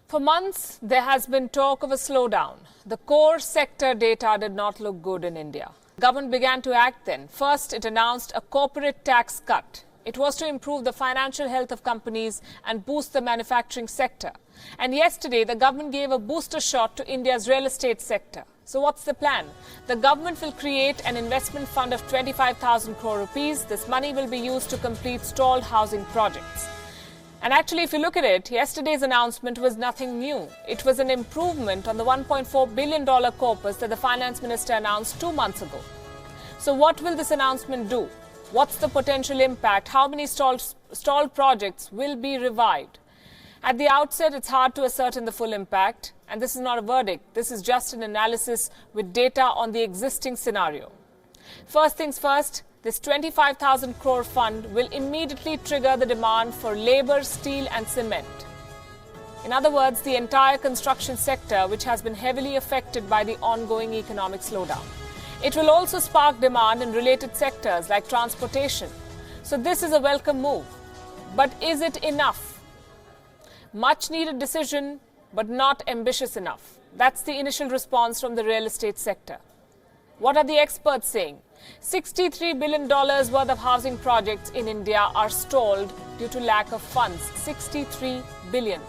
For months, there has been talk of a slowdown. The core sector data did not look good in India. The government began to act then. First, it announced a corporate tax cut. It was to improve the financial health of companies and boost the manufacturing sector. And yesterday, the government gave a booster shot to India's real estate sector. So what's the plan? The government will create an investment fund of 25,000 crore rupees. This money will be used to complete stalled housing projects. And actually, if you look at it, yesterday's announcement was nothing new. It was an improvement on the $1.4 billion corpus that the finance minister announced 2 months ago. So what will this announcement do? What's the potential impact? How many stalled projects will be revived? At the outset, it's hard to ascertain the full impact. And this is not a verdict. This is just an analysis with data on the existing scenario. First things first, this 25,000 crore fund will immediately trigger the demand for labour, steel and cement. In other words, the entire construction sector, which has been heavily affected by the ongoing economic slowdown. It will also spark demand in related sectors like transportation. So this is a welcome move. But is it enough? Much needed decision, but not ambitious enough. That's the initial response from the real estate sector. What are the experts saying? $63 billion worth of housing projects in India are stalled due to lack of funds. 63 billion.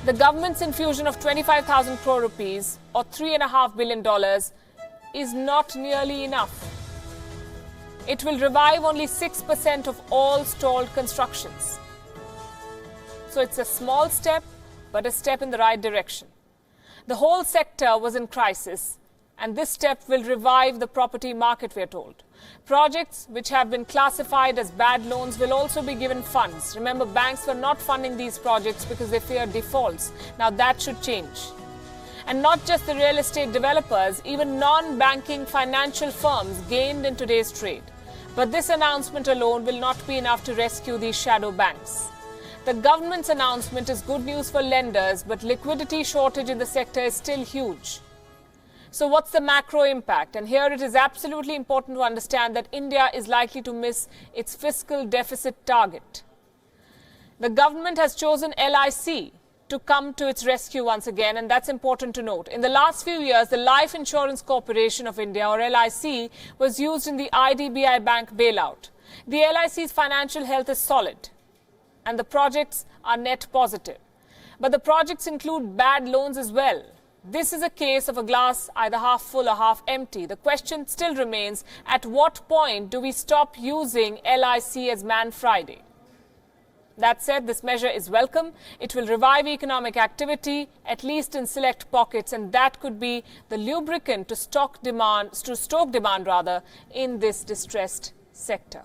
The government's infusion of 25,000 crore rupees or $3.5 billion is not nearly enough. It will revive only 6% of all stalled constructions. So it's a small step, but a step in the right direction. The whole sector was in crisis. And this step will revive the property market, we are told. Projects which have been classified as bad loans will also be given funds. Remember, banks were not funding these projects because they feared defaults. Now that should change. And not just the real estate developers, even non-banking financial firms gained in today's trade. But this announcement alone will not be enough to rescue these shadow banks. The government's announcement is good news for lenders, but liquidity shortage in the sector is still huge. So what's the macro impact? And here it is absolutely important to understand that India is likely to miss its fiscal deficit target. The government has chosen LIC to come to its rescue once again, and that's important to note. In the last few years, the Life Insurance Corporation of India, or LIC, was used in the IDBI Bank bailout. The LIC's financial health is solid, and the projects are net positive. But the projects include bad loans as well. This is a case of a glass either half full or half empty. The question still remains, at what point do we stop using LIC as Man Friday? That said, this measure is welcome. It will revive economic activity, at least in select pockets, and that could be the lubricant to stoke demand in this distressed sector.